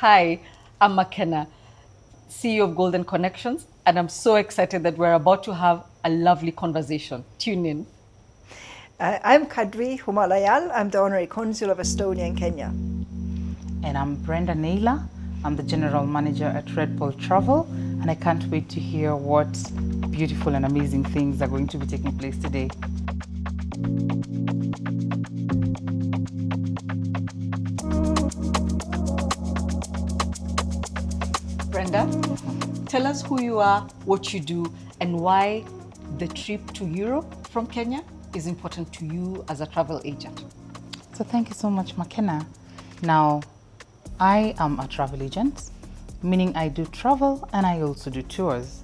Hi, I'm Makena, CEO of Golden Connections, and I'm so excited that we're about to have a lovely conversation. Tune in. I'm Kadri Humalayal. I'm the Honorary Consul of Estonia in Kenya. And I'm Brenda Naylor. I'm the General Manager at Red Bull Travel, and I can't wait to hear what beautiful and amazing things are going to be taking place today. Brenda, tell us who you are, what you do, and why the trip to Europe from Kenya is important to you as a travel agent. So thank you so much, Makena. Now, I am a travel agent, meaning I do travel and I also do tours.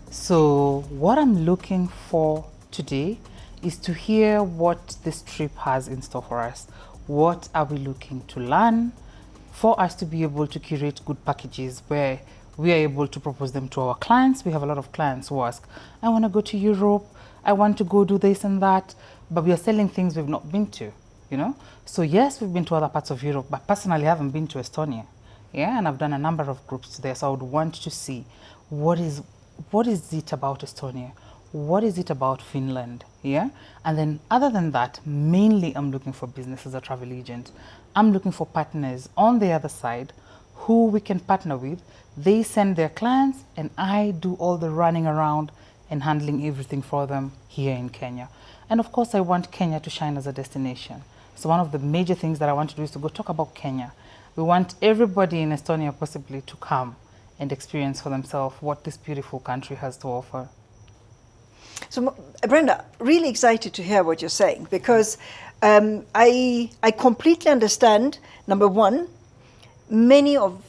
So what I'm looking for today is to hear what this trip has in store for us. What are we looking to learn for us to be able to curate good packages where we are able to propose them to our clients. We have a lot of clients who ask, I want to go to Europe, I want to go do this and that, but we are selling things we've not been to, you know? So yes, we've been to other parts of Europe, but personally I haven't been to Estonia. Yeah, and I've done a number of groups there, so I would want to see what is it about Estonia? What is it about Finland? Yeah, and then other than that, mainly I'm looking for business as a travel agent. I'm looking for partners on the other side who we can partner with. They send their clients and I do all the running around and handling everything for them here in Kenya. And of course, I want Kenya to shine as a destination. So one of the major things that I want to do is to go talk about Kenya. We want everybody in Estonia possibly to come and experience for themselves what this beautiful country has to offer. So, Brenda, really excited to hear what you're saying because I completely understand, number one, many of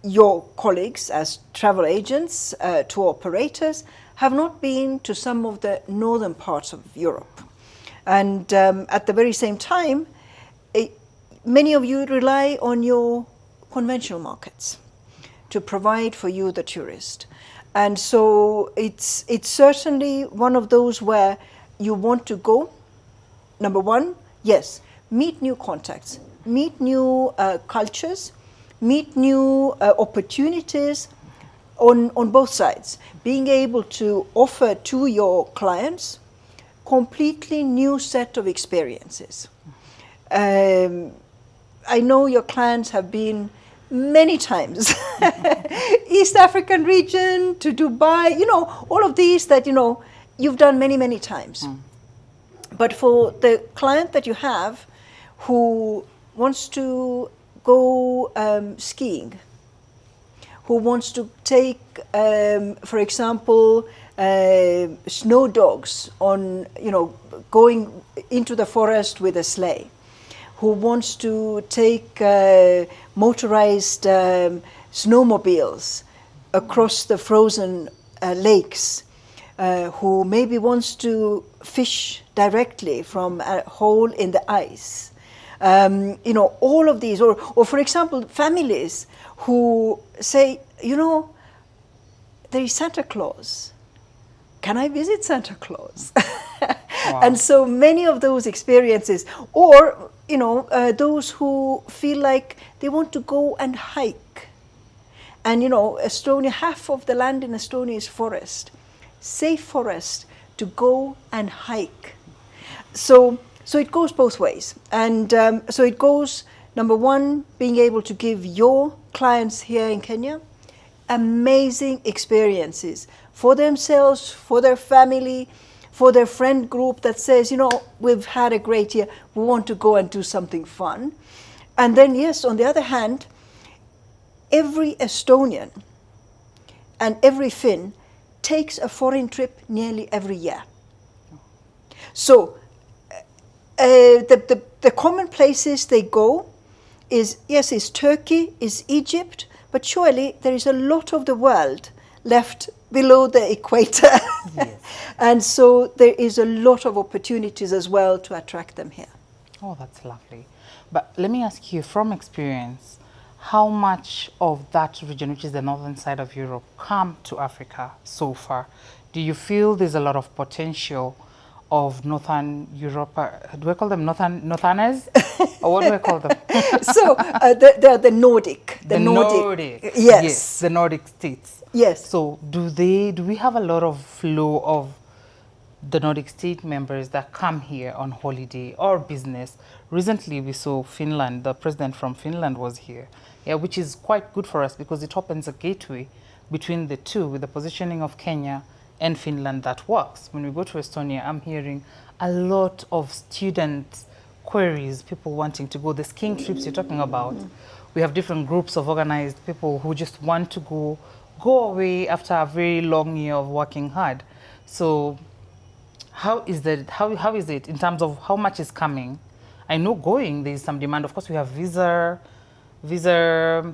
your colleagues as travel agents, tour operators, have not been to some of the northern parts of Europe. And at the very same time, many of you rely on your conventional markets to provide for you, the tourist. And so it's certainly one of those where you want to go. Number one, yes, meet new contacts, meet new cultures, meet new opportunities on both sides. Being able to offer to your clients completely new set of experiences. I know your clients have been many times, East African region to Dubai, all of these that, you've done many, many times. But for the client that you have who wants to go skiing, who wants to take, for example, snow dogs on, going into the forest with a sleigh, who wants to take motorized snowmobiles across the frozen lakes, who maybe wants to fish directly from a hole in the ice. All of these, or for example, families who say, there is Santa Claus. Can I visit Santa Claus? Wow. And so many of those experiences, or those who feel like they want to go and hike. And Estonia, half of the land in Estonia is forest, safe forest to go and hike. So it goes both ways. And so it goes, number one, being able to give your clients here in Kenya amazing experiences for themselves, for their family, for their friend group that says, we've had a great year, we want to go and do something fun. And then, yes, on the other hand, every Estonian and every Finn takes a foreign trip nearly every year. So the common places they go is Turkey, is Egypt, but surely there is a lot of the world left below the equator. Yes. And so there is a lot of opportunities as well to attract them here. Oh, that's lovely. But let me ask you, from experience, how much of that region, which is the northern side of Europe, come to Africa so far? Do you feel there's a lot of potential, of Northern Europe. Do I call them Northerners? Or what do I call them? So they're the Nordic. The Nordic. Yes. The Nordic states. Yes. So do we have a lot of flow of the Nordic state members that come here on holiday or business? Recently we saw Finland, the president from Finland was here. Yeah, which is quite good for us because it opens a gateway between the two with the positioning of Kenya and Finland that works. When we go to Estonia, I'm hearing a lot of student queries, people wanting to go. The skiing trips you're talking about, we have different groups of organized people who just want to go away after a very long year of working hard. So how is it in terms of how much is coming? I know going, there's some demand. Of course, we have visa,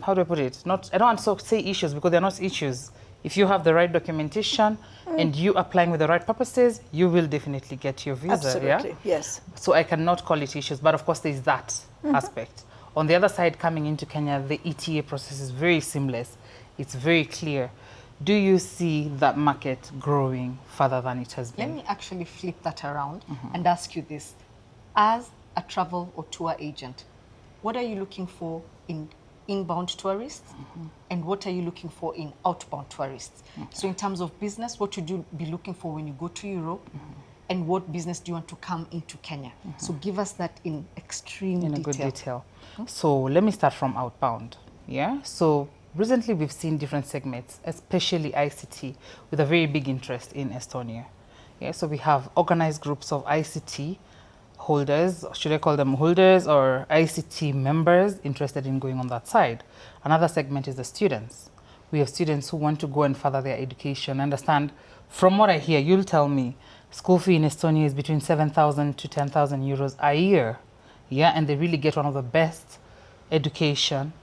how do I put it? I don't want to say issues because they're not issues. If you have the right documentation and you applying with the right purposes, you will definitely get your visa. Absolutely, yeah? yes. So I cannot call it issues, but of course there's that aspect. On the other side, coming into Kenya, the ETA process is very seamless. It's very clear. Do you see that market growing further than it has been? Let me actually flip that around and ask you this. As a travel or tour agent, what are you looking for in inbound tourists and what are you looking for in outbound tourists? So in terms of business, what should you be looking for when you go to Europe and what business do you want to come into Kenya? So give us that in extreme detail. In a good detail. So let me start from outbound. Yeah. So recently we've seen different segments, especially ICT, with a very big interest in Estonia. Yeah. So we have organized groups of ICT holders, should I call them holders or ICT members interested in going on that side. Another segment is the students. We have students who want to go and further their education. Understand, from what I hear, you'll tell me, school fee in Estonia is between 7,000 to 10,000 euros a year. Yeah, and they really get one of the best education,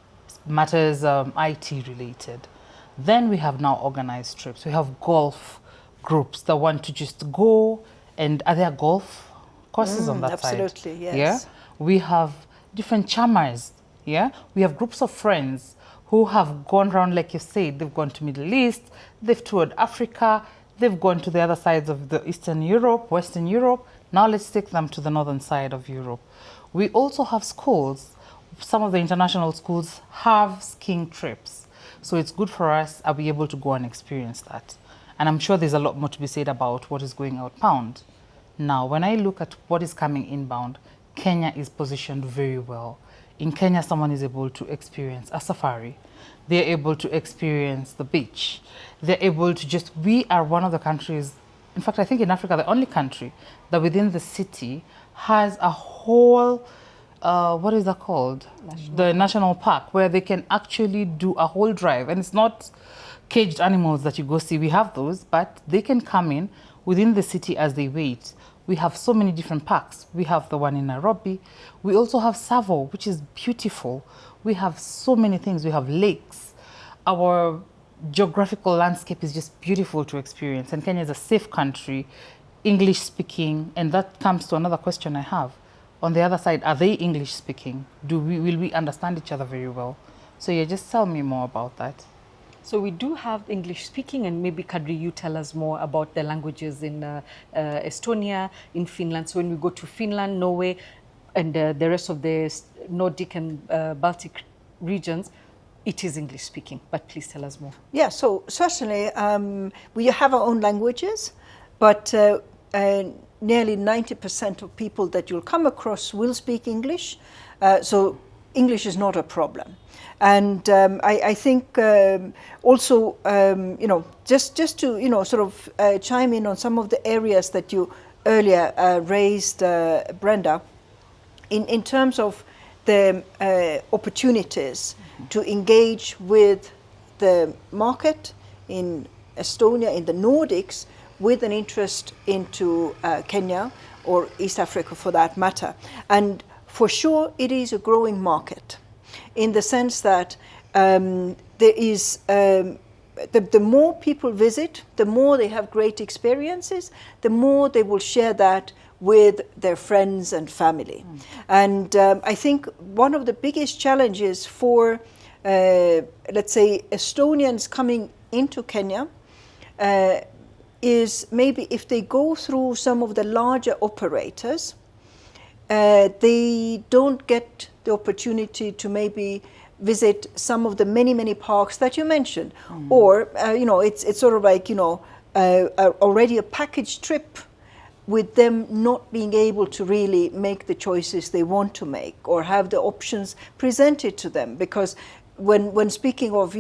matters IT related. Then we have now organized trips. We have golf groups that want to just go, and are there golf courses on that side? Absolutely, yes. Yeah, we have different chamas. Yeah, we have groups of friends who have gone around, like you said, they've gone to Middle East, they've toured Africa, they've gone to the other sides of the Eastern Europe, Western Europe. Now let's take them to the northern side of Europe. We also have schools. Some of the international schools have skiing trips. So it's good for us. Are we able to go and experience that? And I'm sure there's a lot more to be said about what is going outbound. Now, when I look at what is coming inbound, Kenya is positioned very well. In Kenya, someone is able to experience a safari. They're able to experience the beach. They're able to we are one of the countries, in fact, I think in Africa, the only country that within the city has a whole, what is that called? The national park, where they can actually do a whole drive. And it's not caged animals that you go see. We have those, but they can come in within the city as they wait. We have so many different parks. We have the one in Nairobi. We also have Savo, which is beautiful. We have so many things. We have lakes. Our geographical landscape is just beautiful to experience. And Kenya is a safe country, English speaking. And that comes to another question I have. On the other side, are they English speaking? Will we understand each other very well? So yeah, just tell me more about that. So we do have English speaking, and maybe Kadri, you tell us more about the languages in Estonia, in Finland. So when we go to Finland, Norway, and the rest of the Nordic and Baltic regions, it is English speaking. But please tell us more. Yeah, so certainly we have our own languages, but nearly 90% of people that you'll come across will speak English. So English is not a problem. And I think also, just to, sort of chime in on some of the areas that you earlier raised, Brenda, in terms of the opportunities to engage with the market in Estonia, in the Nordics, with an interest into Kenya or East Africa for that matter. And for sure, it is a growing market, in the sense that there is, the more people visit, the more they have great experiences, the more they will share that with their friends and family. And I think one of the biggest challenges for, let's say, Estonians coming into Kenya is maybe if they go through some of the larger operators, they don't get the opportunity to maybe visit some of the many parks that you mentioned, or it's sort of like already a package trip, with them not being able to really make the choices they want to make or have the options presented to them. Because when speaking of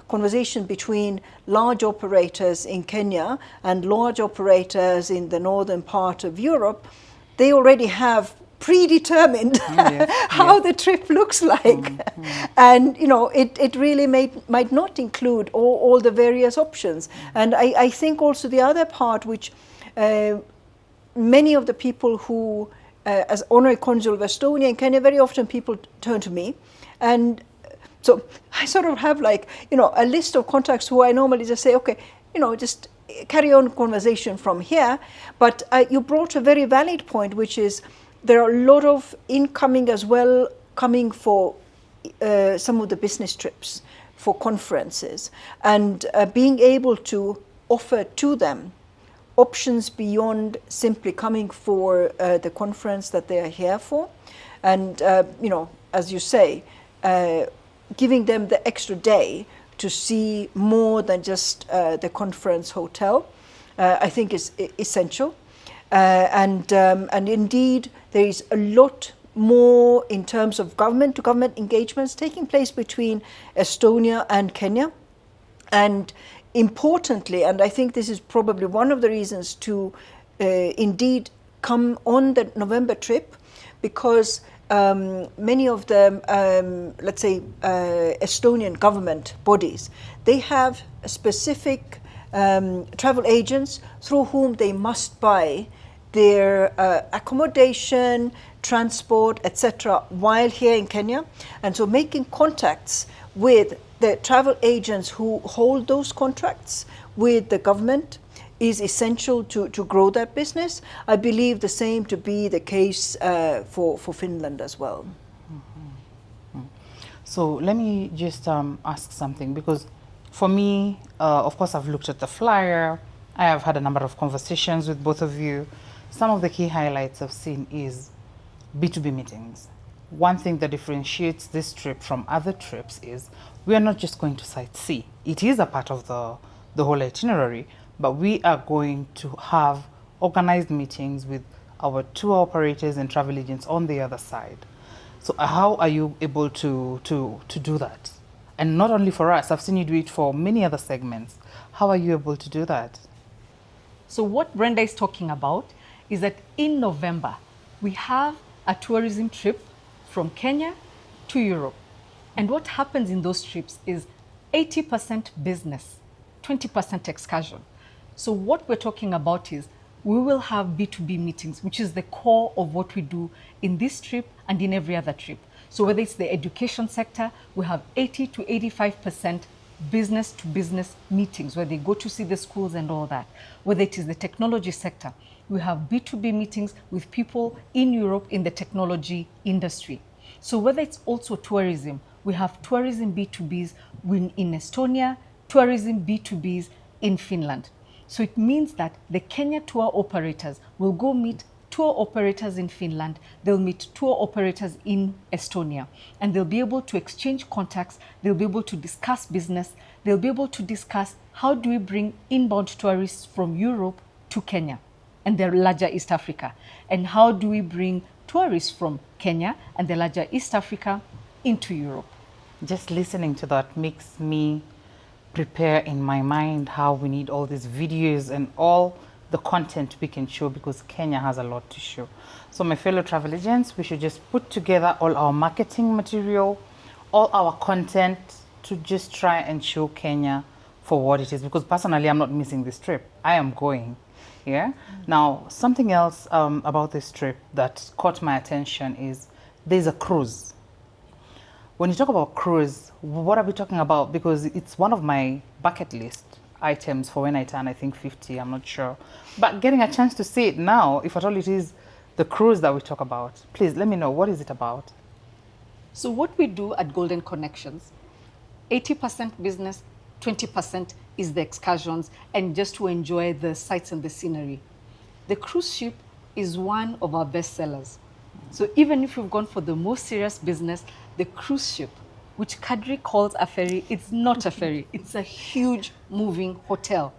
conversation between large operators in Kenya and large operators in the northern part of Europe, they already have predetermined how the trip looks like. And it really might not include all the various options. And I think also the other part, which many of the people who, as Honorary Consul of Estonia and Kenya, very often people turn to me. And so I sort of have like, a list of contacts who I normally just say, okay, just carry on conversation from here. But you brought a very valid point, which is there are a lot of incoming as well, coming for some of the business trips, for conferences, and being able to offer to them options beyond simply coming for the conference that they are here for. And, as you say, giving them the extra day to see more than just the conference hotel, I think is essential. And indeed, there is a lot more in terms of government-to-government engagements taking place between Estonia and Kenya. And importantly, and I think this is probably one of the reasons to indeed come on the November trip, because many of the, let's say, Estonian government bodies, they have specific travel agents through whom they must buy their accommodation, transport, etc., while here in Kenya. And so making contacts with the travel agents who hold those contracts with the government is essential to grow that business. I believe the same to be the case for Finland as well. So let me just ask something, because for me, of course, I've looked at the flyer. I have had a number of conversations with both of you. Some of the key highlights I've seen is B2B meetings. One thing that differentiates this trip from other trips is we are not just going to sightsee. It is a part of the whole itinerary, but we are going to have organized meetings with our tour operators and travel agents on the other side. So how are you able to do that? And not only for us, I've seen you do it for many other segments. How are you able to do that? So what Brenda is talking about is that in November, we have a tourism trip from Kenya to Europe. And what happens in those trips is 80% business, 20% excursion. So what we're talking about is we will have B2B meetings, which is the core of what we do in this trip and in every other trip. So whether it's the education sector, we have 80 to 85% business to business meetings where they go to see the schools and all that. Whether it is the technology sector, we have B2B meetings with people in Europe in the technology industry. So whether it's also tourism, we have tourism B2Bs in Estonia, tourism B2Bs in Finland. So it means that the Kenya tour operators will go meet tour operators in Finland, they'll meet tour operators in Estonia, and they'll be able to exchange contacts, they'll be able to discuss business, they'll be able to discuss how do we bring inbound tourists from Europe to Kenya and the larger East Africa, and how do we bring tourists from Kenya and the larger East Africa into Europe. Just listening to that makes me prepare in my mind how we need all these videos and all the content we can show, because Kenya has a lot to show. So my fellow travel agents, we should just put together all our marketing material, all our content to just try and show Kenya for what it is, because personally I'm not missing this trip. I am going. Yeah. Now, something else about this trip that caught my attention is there's a cruise. When you talk about cruise, what are we talking about? Because it's one of my bucket list items for when I turn, I think 50, I'm not sure. But getting a chance to see it now, if at all it is the cruise that we talk about, please let me know, what is it about? So what we do at Golden Connections, 80% business, 20% is the excursions and just to enjoy the sights and the scenery. The cruise ship is one of our best sellers. So even if you've gone for the most serious business, the cruise ship, which Kadri calls a ferry, it's not a ferry. It's a huge moving hotel.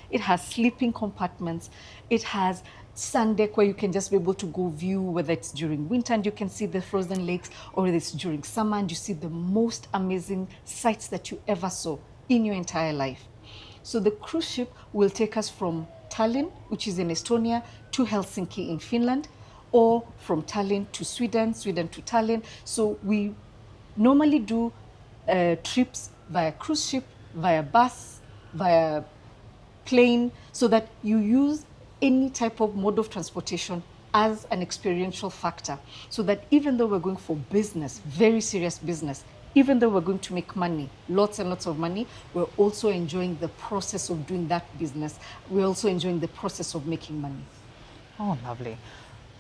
It has sleeping compartments. It has sun deck where you can just be able to go view, whether it's during winter and you can see the frozen lakes, or whether it's during summer and you see the most amazing sights that you ever saw in your entire life. So the cruise ship will take us from Tallinn, which is in Estonia, to Helsinki in Finland, or from Tallinn to Sweden, Sweden to Tallinn. So we normally do trips via cruise ship, via bus, via plane, so that you use any type of mode of transportation as an experiential factor. So that even though we're going for business, very serious business, even though we're going to make money, lots and lots of money, we're also enjoying the process of doing that business. We're also enjoying the process of making money. Oh, lovely.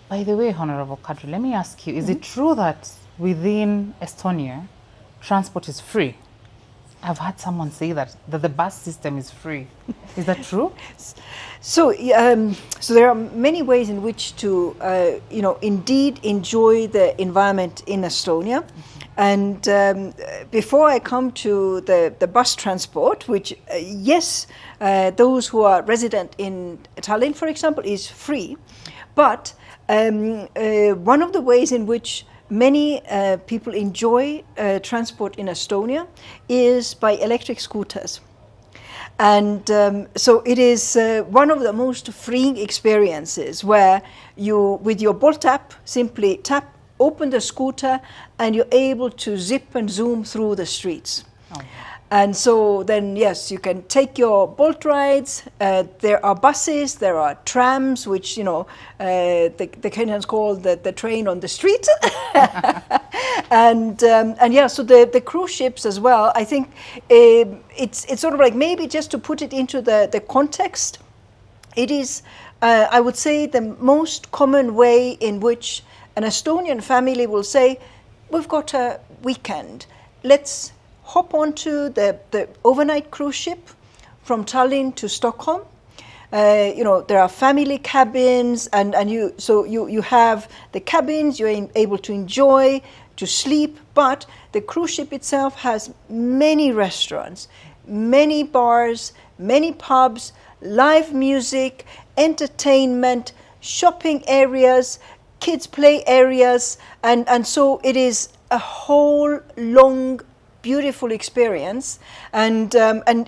By the way, Honorable Kadri, let me ask you, is it true that within Estonia, transport is free? I've had someone say that the bus system is free. Is that true? So there are many ways in which to, indeed enjoy the environment in Estonia. And before I come to the bus transport, which, yes, those who are resident in Tallinn, for example, is free. But one of the ways in which many people enjoy transport in Estonia is by electric scooters. And so it is one of the most freeing experiences where you, with your Bolt app, simply tap, open the scooter, and you're able to zip and zoom through the streets. Oh. And so then, yes, you can take your Bolt rides. There are buses, there are trams, which, the Kenyans call the train on the street. and yeah, so the cruise ships as well, I think it's sort of like, maybe just to put it into the context, it is, I would say, the most common way in which an Estonian family will say, we've got a weekend, let's hop onto the overnight cruise ship from Tallinn to Stockholm. There are family cabins, and you have the cabins, you're able to enjoy, to sleep, but the cruise ship itself has many restaurants, many bars, many pubs, live music, entertainment, shopping areas, kids play areas, and so it is a whole long, beautiful experience. And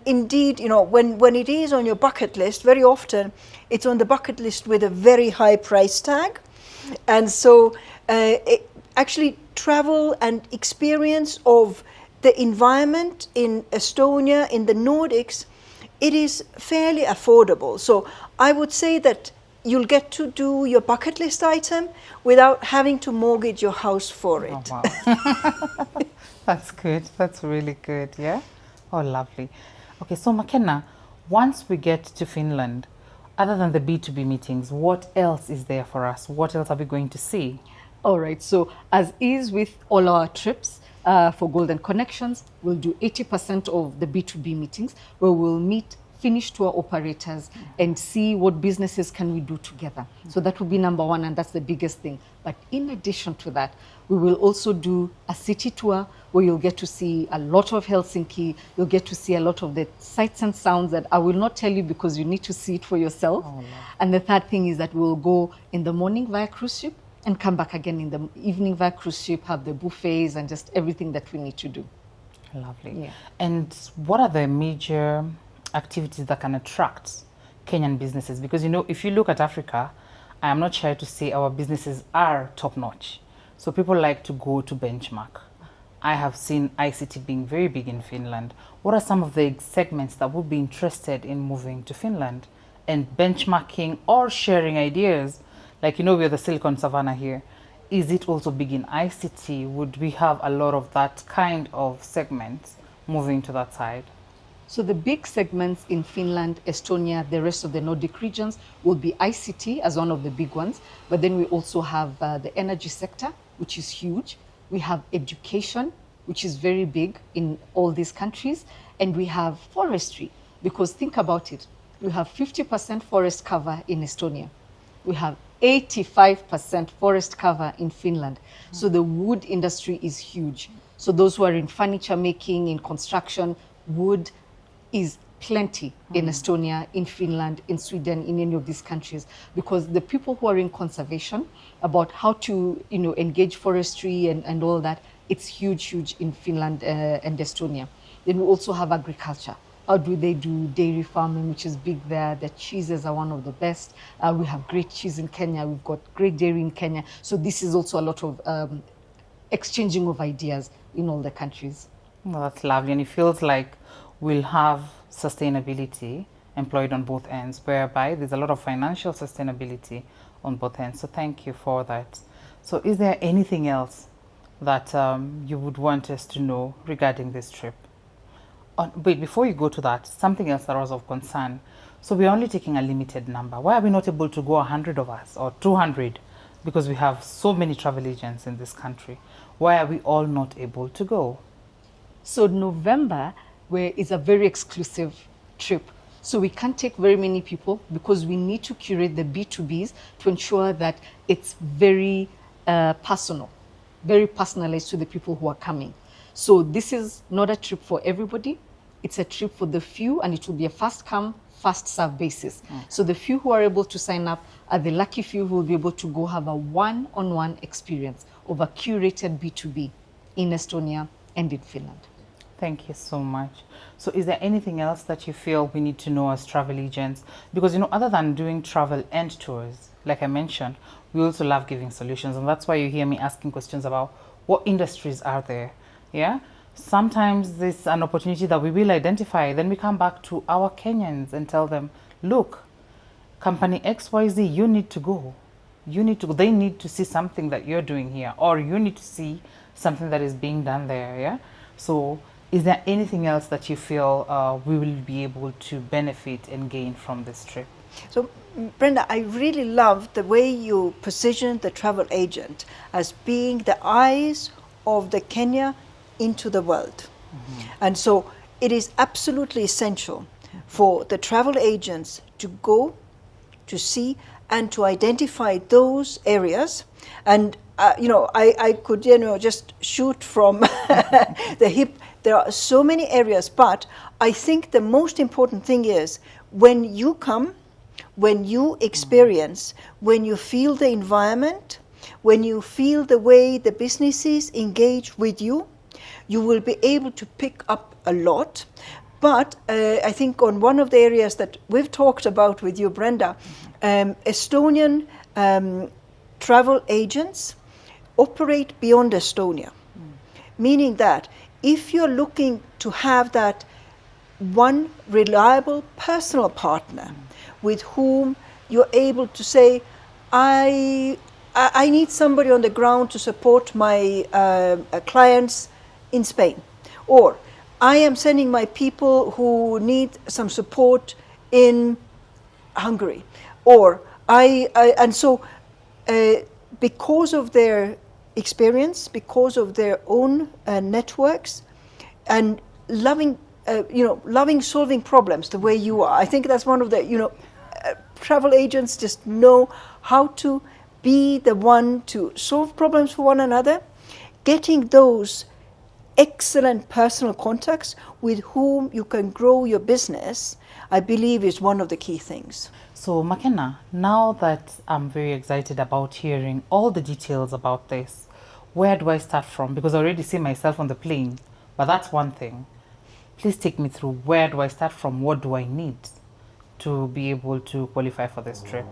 indeed, when it is on your bucket list, very often it's on the bucket list with a very high price tag. And so actually travel and experience of the environment in Estonia, in the Nordics, it is fairly affordable. So I would say that you'll get to do your bucket list item without having to mortgage your house for it. Oh, wow. That's good. That's really good. Yeah. Oh, lovely. Okay, so Makena, once we get to Finland, other than the B2B meetings, what else is there for us? What else are we going to see? All right. So as is with all our trips for Golden Connections, we'll do 80% of the B2B meetings where we'll meet Finnish tour operators and see what businesses can we do together. So that will be number one, and that's the biggest thing. But in addition to that, we will also do a city tour where you'll get to see a lot of Helsinki. You'll get to see a lot of the sights and sounds that I will not tell you because you need to see it for yourself. Oh, no. And the third thing is that we'll go in the morning via cruise ship and come back again in the evening via cruise ship, have the buffets and just everything that we need to do. Lovely. Yeah. And what are the major activities that can attract Kenyan businesses? Because, if you look at Africa, I am not shy to say our businesses are top-notch. So people like to go to benchmark. I have seen ICT being very big in Finland. What are some of the segments that would be interested in moving to Finland and benchmarking or sharing ideas? Like, we're the Silicon Savannah here. Is it also big in ICT? Would we have a lot of that kind of segments moving to that side? So the big segments in Finland, Estonia, the rest of the Nordic regions will be ICT as one of the big ones. But then we also have the energy sector, which is huge. We have education, which is very big in all these countries. And we have forestry. Because think about it, we have 50% forest cover in Estonia. We have 85% forest cover in Finland. So the wood industry is huge. So those who are in furniture making, in construction, wood is plenty in Estonia, in Finland, in Sweden, in any of these countries, because the people who are in conservation about how to, engage forestry and all that, it's huge in Finland and Estonia. Then we also have agriculture. How do they do dairy farming, which is big there? The cheeses are one of the best. We have great cheese in Kenya. We've got great dairy in Kenya. So this is also a lot of exchanging of ideas in all the countries. Well, that's lovely. And it feels like we'll have sustainability employed on both ends, whereby there's a lot of financial sustainability on both ends. So thank you for that. So is there anything else that you would want us to know regarding this trip? Wait, before you go to that, something else that was of concern. So we're only taking a limited number. Why are we not able to go 100 of us or 200? Because we have so many travel agents in this country. Why are we all not able to go? So November is a very exclusive trip. So we can't take very many people because we need to curate the B2Bs to ensure that it's very personal, very personalized to the people who are coming. So this is not a trip for everybody. It's a trip for the few, and it will be a fast come, fast serve basis. So the few who are able to sign up are the lucky few who will be able to go have a one-on-one experience of a curated B2B in Estonia and in Finland. Thank you so much. So is there anything else that you feel we need to know as travel agents? Because, other than doing travel and tours, like I mentioned, we also love giving solutions. And that's why you hear me asking questions about what industries are there. Yeah. Sometimes there's an opportunity that we will identify. Then we come back to our Kenyans and tell them, look, company XYZ, you need to go. They need to see something that you're doing here, or you need to see something that is being done there. Yeah. So is there anything else that you feel we will be able to benefit and gain from this trip? So, Brenda, I really love the way you position the travel agent as being the eyes of the Kenya into the world. And so it is absolutely essential for the travel agents to go, to see, and to identify those areas. And I could just shoot from the hip. There are so many areas, but I think the most important thing is when you come, when you experience, when you feel the environment, when you feel the way the businesses engage with you, you will be able to pick up a lot. But I think on one of the areas that we've talked about with you, Brenda, Estonian travel agents operate beyond Estonia, meaning that if you're looking to have that one reliable personal partner with whom you're able to say, I need somebody on the ground to support my clients in Spain, or I am sending my people who need some support in Hungary, or because of their experience, because of their own networks, and loving solving problems the way you are. I think that's one of the, travel agents just know how to be the one to solve problems for one another. Getting those excellent personal contacts with whom you can grow your business, I believe, is one of the key things. So Makena, now that I'm very excited about hearing all the details about this, where do I start from? Because I already see myself on the plane, but that's one thing. Please take me through, where do I start from? What do I need to be able to qualify for this trip?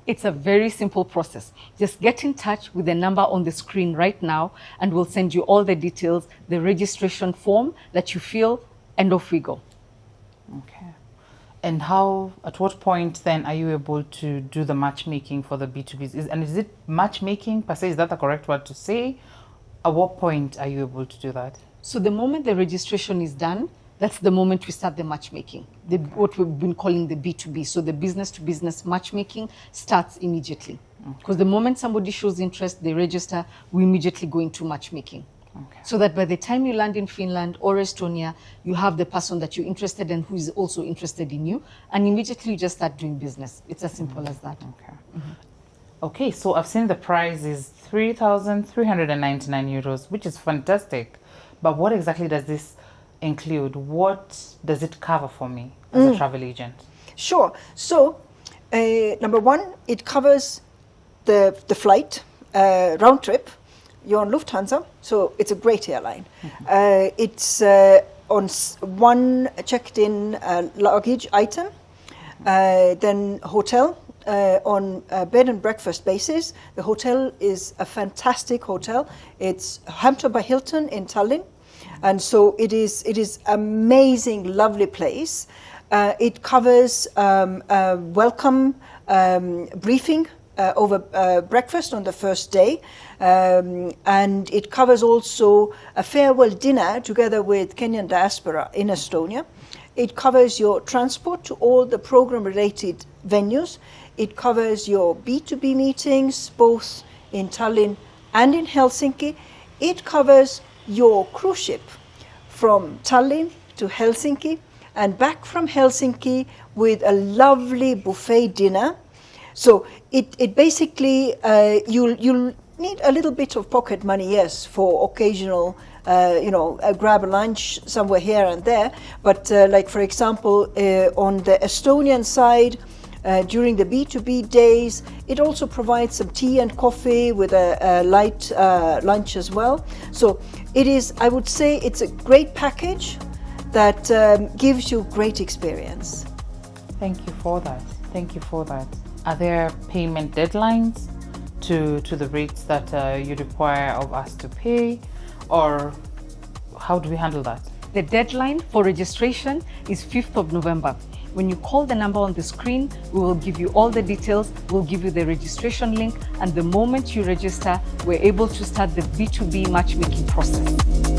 It's a very simple process. Just get in touch with the number on the screen right now, and we'll send you all the details, the registration form that you fill, and off we go. Okay. And at what point then are you able to do the matchmaking for the B2Bs? Is it matchmaking per se? Is that the correct word to say? At what point are you able to do that? So the moment the registration is done, that's the moment we start the matchmaking, what we've been calling the B2B. So the business to business matchmaking starts immediately. Because the moment somebody shows interest, they register, we immediately go into matchmaking. Okay. So that by the time you land in Finland or Estonia, you have the person that you're interested in who is also interested in you, and immediately you just start doing business. It's as simple as that. Okay. Okay, so I've seen the price is 3,399 euros, which is fantastic. But what exactly does this include? What does it cover for me as a travel agent? Sure. So, number one, it covers the flight, round trip. You're on Lufthansa, so it's a great airline. It's on one checked-in luggage item, then hotel on a bed and breakfast basis. The hotel is a fantastic hotel. It's Hampton by Hilton in Tallinn, and so it is amazing, lovely place. It covers welcome briefing over breakfast on the first day, and it covers also a farewell dinner together with Kenyan diaspora in Estonia. It covers your transport to all the program-related venues. It covers your B2B meetings, both in Tallinn and in Helsinki. It covers your cruise ship from Tallinn to Helsinki and back from Helsinki with a lovely buffet dinner. So it basically, you'll need a little bit of pocket money, yes, for occasional, grab a lunch somewhere here and there. But like, for example, on the Estonian side, during the B2B days, it also provides some tea and coffee with a light lunch as well. So it is, I would say, it's a great package that gives you great experience. Thank you for that. Thank you for that. Are there payment deadlines to the rates that you require of us to pay, or how do we handle that? The deadline for registration is 5th of November. When you call the number on the screen, we will give you all the details, we'll give you the registration link, and the moment you register, we're able to start the B2B matchmaking process.